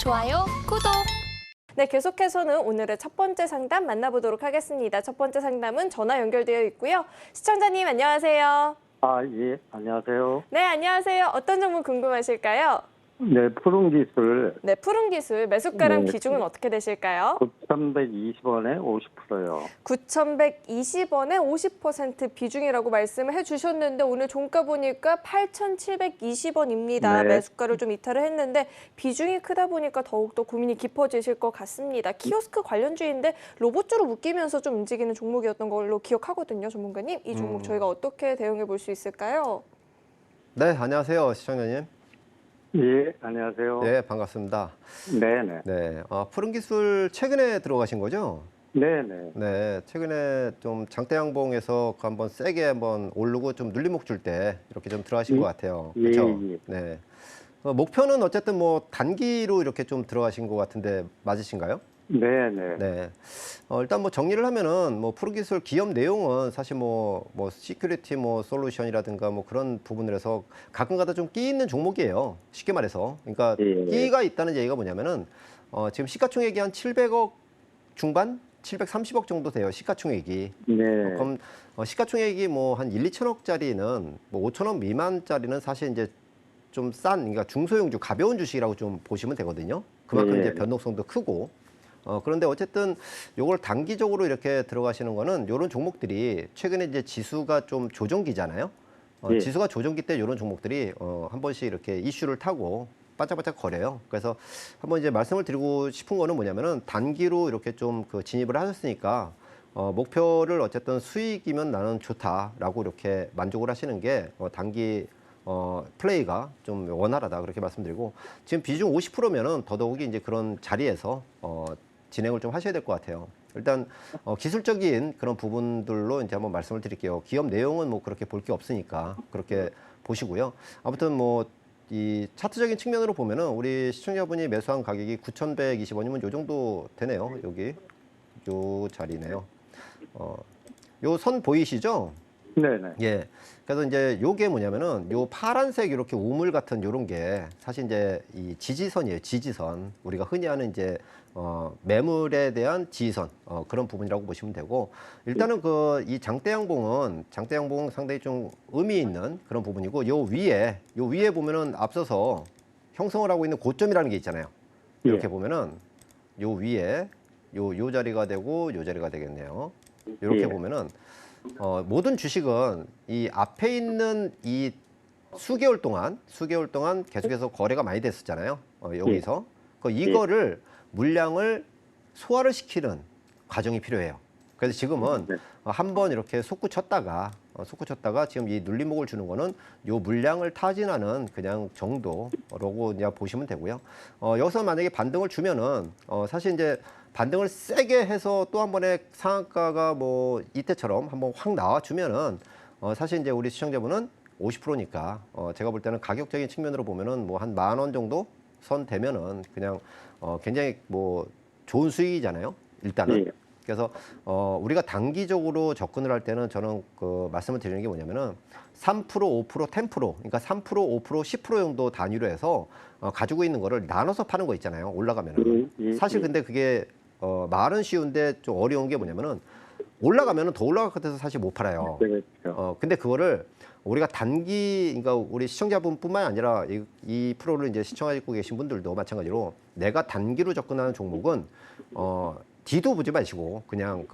좋아요, 구독! 네, 계속해서는 오늘의 첫 번째 상담 만나보도록 하겠습니다. 첫 번째 상담은 전화 연결되어 있고요. 시청자님 안녕하세요. 예, 안녕하세요. 네, 안녕하세요. 어떤 종목 궁금하실까요? 네, 푸른 기술 네, 푸른 기술 매수가랑 네. 비중은 어떻게 되실까요? 9,120원에 50%요. 9,120원에 50% 비중이라고 말씀을 해주셨는데 오늘 종가 보니까 8,720원입니다. 네. 매수가를 좀 이탈을 했는데 비중이 크다 보니까 더욱더 고민이 깊어지실 것 같습니다. 키오스크 관련주인데 로봇주로 묶이면서 좀 움직이는 종목이었던 걸로 기억하거든요, 전문가님. 이 종목 저희가 어떻게 대응해 볼 수 있을까요? 네, 안녕하세요, 시청자님. 예, 안녕하세요. 네, 반갑습니다. 네네. 네, 푸른 기술 최근에 들어가신 거죠? 네네. 네, 최근에 좀 장대 양봉에서 그 한번 세게 한번 오르고 좀 눌림목 줄 때 이렇게 좀 들어가신 것 같아요. 예, 그렇죠? 예. 네. 목표는 어쨌든 뭐 단기로 이렇게 좀 들어가신 것 같은데 맞으신가요? 네네. 네. 일단 뭐 정리를 하면은 뭐 푸른 기술 기업 내용은 사실 뭐 시큐리티 뭐 솔루션이라든가 뭐 그런 부분들에서 가끔가다 좀 끼 있는 종목이에요. 쉽게 말해서. 그러니까 예. 끼가 있다는 얘기가 뭐냐면은 지금 시가총액이 한 700억 중반? 730억 정도 돼요. 시가총액이. 네. 그럼 시가총액이 뭐 한 1, 2천억짜리는 뭐 5천억 미만짜리는 사실 이제 좀 싼, 그러니까 중소형주, 가벼운 주식이라고 좀 보시면 되거든요. 그만큼 네. 이제 변동성도 크고. 그런데 어쨌든 요걸 단기적으로 이렇게 들어가시는 거는 요런 종목들이 최근에 이제 지수가 좀 조정기잖아요. 예. 지수가 조정기 때 요런 종목들이 한 번씩 이렇게 이슈를 타고 반짝반짝 거려요. 그래서 한번 이제 말씀을 드리고 싶은 거는 뭐냐면은 단기로 이렇게 좀 그 진입을 하셨으니까 목표를 어쨌든 수익이면 나는 좋다라고 이렇게 만족을 하시는 게 단기 플레이가 좀 원활하다 그렇게 말씀드리고 지금 비중 50%면은 더더욱이 이제 그런 자리에서 진행을 좀 하셔야 될 것 같아요. 일단 기술적인 그런 부분들로 이제 한번 말씀을 드릴게요. 기업 내용은 뭐 그렇게 볼 게 없으니까 그렇게 보시고요. 아무튼 뭐 이 차트적인 측면으로 보면은 우리 시청자분이 매수한 가격이 9,120원이면 요 정도 되네요. 여기 요 자리네요. 요 선 보이시죠? 네네. 예. 그래서 이제 요게 뭐냐면은 요 파란색 이렇게 우물 같은 요런 게 사실 이제 이 지지선이에요. 지지선. 우리가 흔히 하는 이제 매물에 대한 지지선 그런 부분이라고 보시면 되고 일단은 그 이 장대양봉은 상당히 좀 의미 있는 그런 부분이고 요 위에 보면은 앞서서 형성을 하고 있는 고점이라는 게 있잖아요. 이렇게 예. 보면은 요 위에 요 자리가 되고 요 자리가 되겠네요. 이렇게 예. 보면은 모든 주식은 이 앞에 있는 이 수개월 동안 계속해서 거래가 많이 됐었잖아요. 여기서 이거를 물량을 소화를 시키는 과정이 필요해요. 그래서 지금은 네. 한번 이렇게 솟구쳤다가 지금 이 눌림목을 주는 거는 요 물량을 타진하는 그냥 정도라고 그냥 보시면 되고요. 여기서 만약에 반등을 주면은 사실 이제 반등을 세게 해서 또 한 번에 상한가가 뭐 이때처럼 한번 확 나와주면은 사실 이제 우리 시청자분은 50%니까 제가 볼 때는 가격적인 측면으로 보면은 뭐 한 10,000원 정도 선 되면은 그냥 굉장히 뭐 좋은 수익이잖아요. 일단은. 예. 그래서 우리가 단기적으로 접근을 할 때는 저는 그 말씀을 드리는 게 뭐냐면은 3%, 5%, 10%, 그러니까 3%, 5%, 10% 정도 단위로 해서 가지고 있는 거를 나눠서 파는 거 있잖아요. 올라가면은. 사실 근데 그게 말은 쉬운데 좀 어려운 게 뭐냐면은 올라가면은 더 올라갈 것 같아서 사실 못 팔아요. 그렇죠. 근데 그거를 우리가 그러니까 우리 시청자분뿐만 아니라 이 프로를 이제 시청하고 계신 분들도 마찬가지로 내가 단기로 접근하는 종목은 뒤도 보지 마시고 그냥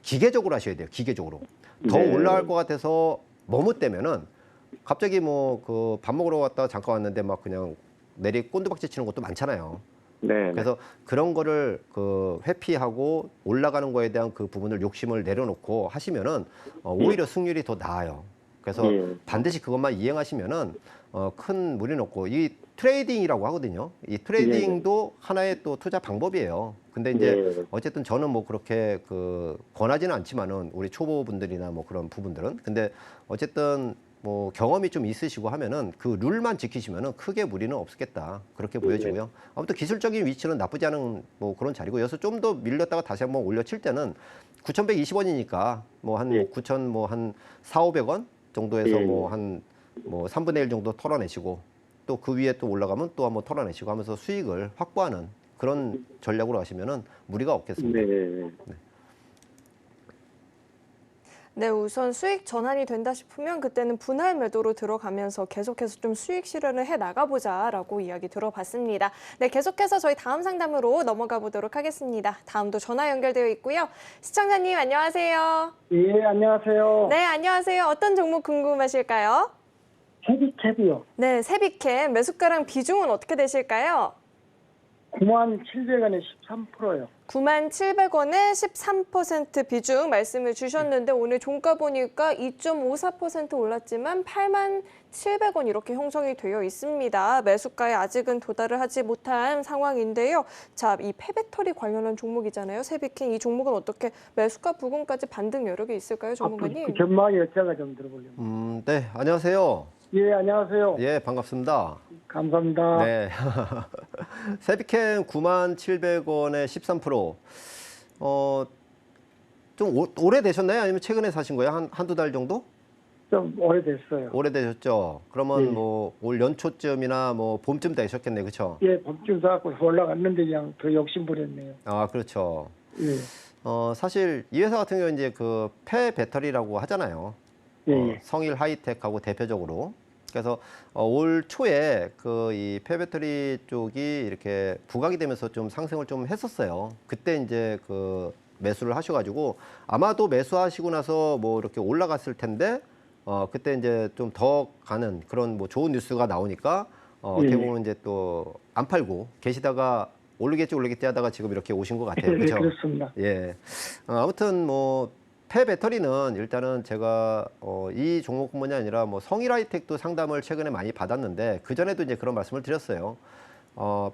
기계적으로 하셔야 돼요. 기계적으로. 더 네. 올라갈 것 같아서 머뭇대면은 갑자기 뭐 그 밥 먹으러 갔다 잠깐 왔는데 막 그냥 내리 꼰두박질 치는 것도 많잖아요. 네. 그래서 그런 거를 회피하고 올라가는 거에 대한 그 부분을 욕심을 내려놓고 하시면은 오히려 승률이 더 나아요. 그래서 예. 반드시 그것만 이행하시면은 큰 무리는 없고 이 트레이딩이라고 하거든요. 이 트레이딩도 하나의 또 투자 방법이에요. 근데 이제 예. 어쨌든 저는 뭐 그렇게 권하지는 않지만은 우리 초보분들이나 뭐 그런 부분들은 근데 어쨌든 뭐 경험이 좀 있으시고 하면은 그 룰만 지키시면은 크게 무리는 없겠다 그렇게 보여지고요. 아무튼 기술적인 위치는 나쁘지 않은 뭐 그런 자리고 여기서 좀 더 밀렸다가 다시 한번 올려칠 때는 9,120원이니까 뭐 한 9,000 뭐 한 4, 500원 정도에서 뭐 한 3분의 1 정도 털어내시고 또 그 위에 또 올라가면 또 한번 털어내시고 하면서 수익을 확보하는 그런 전략으로 하시면은 무리가 없겠습니다. 네. 네, 우선 수익 전환이 된다 싶으면 그때는 분할 매도로 들어가면서 계속해서 좀 수익 실현을 해 나가보자라고 이야기 들어봤습니다. 네, 계속해서 저희 다음 상담으로 넘어가 보도록 하겠습니다. 다음도 전화 연결되어 있고요. 시청자님 안녕하세요. 예, 안녕하세요. 네, 안녕하세요. 어떤 종목 궁금하실까요? 헤비캡이요. 네, 세비캠 매수가랑 비중은 어떻게 되실까요? 97,000원에 13%요. 97,000원에 13% 비중 말씀을 주셨는데 오늘 종가 보니까 2.54% 올랐지만 87,000원 이렇게 형성이 되어 있습니다. 매수가에 아직은 도달을 하지 못한 상황인데요. 자, 이 폐배터리 관련한 종목이잖아요. 세비캠 이 종목은 어떻게 매수가 부근까지 반등 여력이 있을까요, 전문가님? 그 전망이 어쩌가 좀 들어보려고. 네, 안녕하세요. 예, 안녕하세요. 예, 반갑습니다. 감사합니다. 네. 세비캠 97,000원에 13%. 좀 오래되셨나요? 아니면 최근에 사신 거예요? 한두 달 정도? 좀 오래됐어요. 오래되셨죠? 그러면 예. 뭐 올 연초쯤이나 뭐 봄쯤 되셨겠네요. 그렇죠? 예, 법중 사갖고 올라갔는데 그냥 더 욕심 부렸네요. 아, 그렇죠. 예, 사실 이 회사 같은 경우는 이제 그 폐배터리라고 하잖아요. 예, 예. 성일 하이텍하고 대표적으로. 그래서 올 초에 그 이 폐배터리 쪽이 이렇게 부각이 되면서 좀 상승을 좀 했었어요. 그때 이제 그 매수를 하셔가지고 아마도 매수하시고 나서 뭐 이렇게 올라갔을 텐데 그때 이제 좀 더 가는 그런 뭐 좋은 뉴스가 나오니까 어떻게 보면 이제 또 안 팔고 계시다가 오르겠지 하다가 지금 이렇게 오신 것 같아요. 예, 그렇죠? 그렇습니다. 예. 아무튼 뭐 폐배터리는 일단은 제가 이 종목뿐만이 아니라 뭐 성일하이텍도 상담을 최근에 많이 받았는데 그 전에도 이제 그런 말씀을 드렸어요.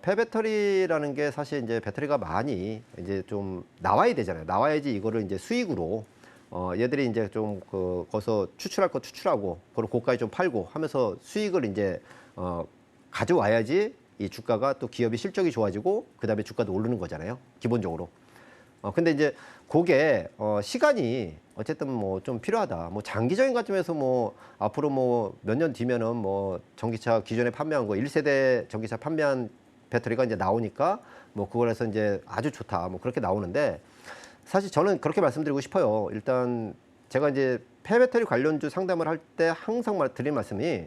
폐배터리라는 게 사실 이제 배터리가 많이 이제 좀 나와야 되잖아요. 나와야지 이거를 이제 수익으로 얘들이 이제 좀 거기서 추출할 거 추출하고 그걸 고가에 좀 팔고 하면서 수익을 이제 가져와야지 이 주가가 또 기업이 실적이 좋아지고 그다음에 주가도 오르는 거잖아요. 기본적으로. 근데 이제 그게 시간이 어쨌든 뭐 좀 필요하다. 뭐 장기적인 관점에서 뭐 앞으로 뭐 몇 년 뒤면은 뭐 전기차 기존에 판매한 거 1세대 전기차 판매한 배터리가 이제 나오니까 뭐 그걸 해서 이제 아주 좋다. 뭐 그렇게 나오는데 사실 저는 그렇게 말씀드리고 싶어요. 일단 제가 이제 폐배터리 관련주 상담을 할 때 항상 드린 말씀이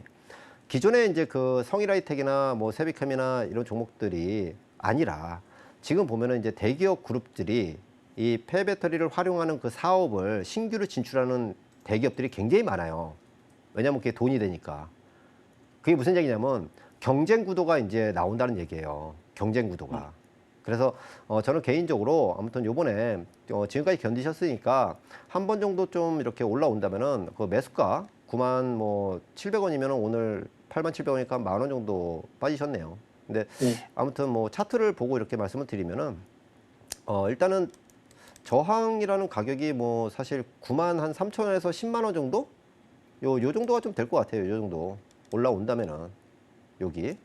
기존에 이제 그 성일하이텍이나 뭐 세비캠이나 이런 종목들이 아니라 지금 보면은 이제 대기업 그룹들이 이 폐배터리를 활용하는 그 사업을 신규로 진출하는 대기업들이 굉장히 많아요. 왜냐하면 그게 돈이 되니까. 그게 무슨 얘기냐면 경쟁 구도가 이제 나온다는 얘기예요. 경쟁 구도가. 그래서 저는 개인적으로 아무튼 요번에 지금까지 견디셨으니까 한 번 정도 좀 이렇게 올라온다면은 그 매수가 97,000원이면은 오늘 87,000원이니까 10,000원 정도 빠지셨네요. 근데 아무튼 뭐 차트를 보고 이렇게 말씀을 드리면은 일단은 저항이라는 가격이 뭐 사실 93,000원에서 100,000원 정도? 요 정도가 좀 될 것 같아요. 요 정도 올라온다면은 여기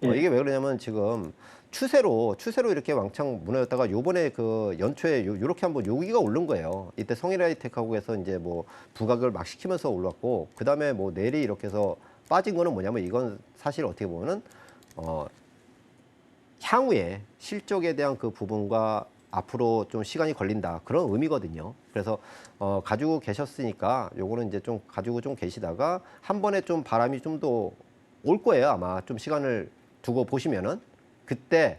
이게 왜 그러냐면 지금 추세로 이렇게 왕창 무너졌다가 요번에 그 연초에 요렇게 한번 여기가 오른 거예요. 이때 성일하이텍하고 해서 이제 뭐 부각을 막 시키면서 올랐고 그다음에 뭐 내리 이렇게 해서 빠진 거는 뭐냐면 이건 사실 어떻게 보면은 향후에 실적에 대한 그 부분과 앞으로 좀 시간이 걸린다 그런 의미거든요. 그래서 가지고 계셨으니까 요거는 이제 좀 가지고 좀 계시다가 한 번에 좀 바람이 좀 더 올 거예요. 아마 좀 시간을 두고 보시면은 그때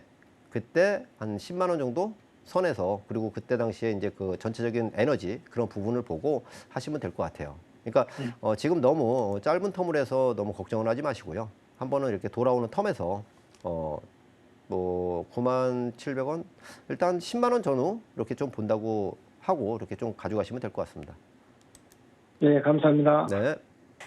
한 10만 원 정도 선에서 그리고 그때 당시에 이제 그 전체적인 에너지 그런 부분을 보고 하시면 될 것 같아요. 그러니까 지금 너무 짧은 텀을 해서 너무 걱정을 하지 마시고요. 한 번은 이렇게 돌아오는 텀에서 뭐 97,000원 일단 10만 원 전후 이렇게 좀 본다고 하고 이렇게 좀 가져가시면 될 것 같습니다. 예, 감사합니다. 네.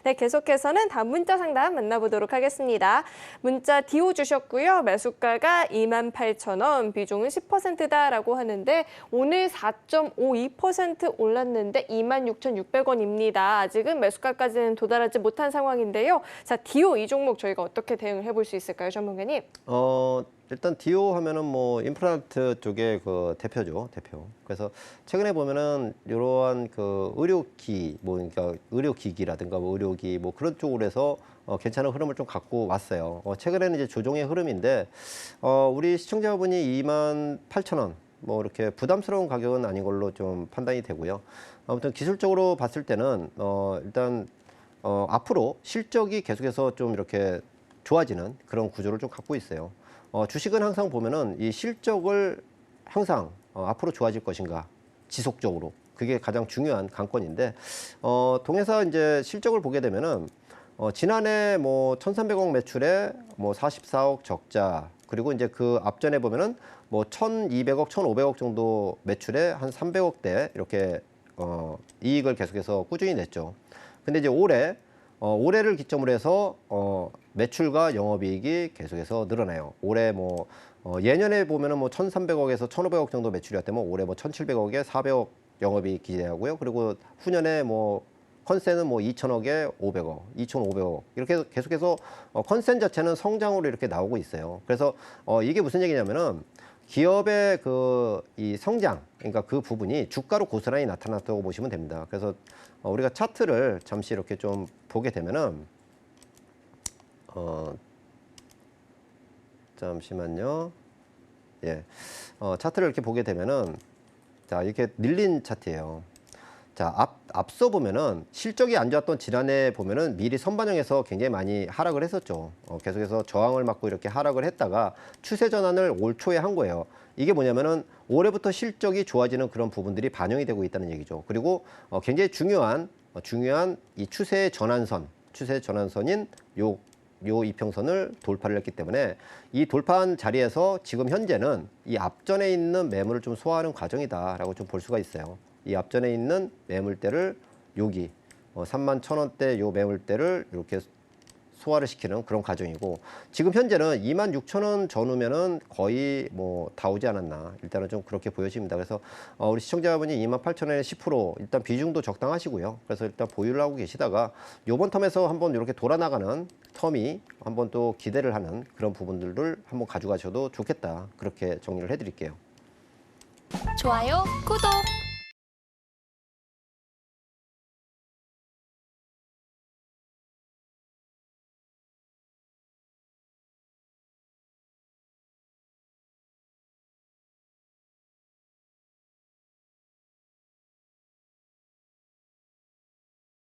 네, 계속해서는 다음 문자 상담 만나보도록 하겠습니다. 문자 디오 주셨고요. 매수가가 28,000원, 비중은 10%다라고 하는데 오늘 4.52% 올랐는데 26,600원입니다. 아직은 매수가까지는 도달하지 못한 상황인데요. 자, 디오 이 종목 저희가 어떻게 대응을 해볼 수 있을까요, 전문가님? 일단 디오 하면은 뭐 임플란트 쪽의 그 대표죠, 대표. 그래서 최근에 보면은 이러한 그 의료기 뭐 그러니까 의료기기라든가 뭐 의료기 뭐 그런 쪽으로 해서 괜찮은 흐름을 좀 갖고 왔어요. 최근에는 이제 조정의 흐름인데 우리 시청자분이 28,000원 뭐 이렇게 부담스러운 가격은 아닌 걸로 좀 판단이 되고요. 아무튼 기술적으로 봤을 때는 일단 앞으로 실적이 계속해서 좀 이렇게 좋아지는 그런 구조를 좀 갖고 있어요. 주식은 항상 보면은 이 실적을 항상 앞으로 좋아질 것인가 지속적으로 그게 가장 중요한 관건인데 동회사 이제 실적을 보게 되면은 지난해 뭐 1,300억 매출에 뭐 44억 적자 그리고 이제 그 앞전에 보면은 뭐 1,200억, 1,500억 정도 매출에 한 300억대 이렇게 이익을 계속해서 꾸준히 냈죠. 근데 이제 올해를 기점으로 해서 매출과 영업이익이 계속해서 늘어나요. 올해 뭐 예년에 보면은 뭐 1,300억에서 1,500억 정도 매출이었다면 올해 뭐 1,700억에 400억 영업이익 기대하고요. 그리고 후년에 뭐 컨센은 뭐 2,000억에 500억, 2,500억 이렇게 계속해서 컨센 자체는 성장으로 이렇게 나오고 있어요. 그래서 이게 무슨 얘기냐면은 기업의 이 성장, 그러니까 그 부분이 주가로 고스란히 나타났다고 보시면 됩니다. 그래서 우리가 차트를 잠시 이렇게 좀 보게 되면은 잠시만요. 예, 차트를 이렇게 보게 되면은 자 이렇게 밀린 차트예요. 자, 앞서 보면은 실적이 안 좋았던 지난해 보면은 미리 선반영해서 굉장히 많이 하락을 했었죠. 계속해서 저항을 맞고 이렇게 하락을 했다가 추세 전환을 올 초에 한 거예요. 이게 뭐냐면은 올해부터 실적이 좋아지는 그런 부분들이 반영이 되고 있다는 얘기죠. 그리고 굉장히 중요한 이 추세의 전환선인 요 이평선을 돌파를 했기 때문에 이 돌파한 자리에서 지금 현재는 이 앞전에 있는 매물을 좀 소화하는 과정이다라고 좀 볼 수가 있어요. 이 앞전에 있는 매물대를 여기 31,000원대 요 매물대를 이렇게 소화를 시키는 그런 과정이고 지금 현재는 26,000원 전후면은 거의 뭐 다 오지 않았나 일단은 좀 그렇게 보여집니다. 그래서 우리 시청자분이 28,000원에 10% 일단 비중도 적당하시고요. 그래서 일단 보유를 하고 계시다가 요번 텀에서 한번 이렇게 돌아나가는 텀이 한번 또 기대를 하는 그런 부분들을 한번 가져가셔도 좋겠다. 그렇게 정리를 해드릴게요. 좋아요, 구독!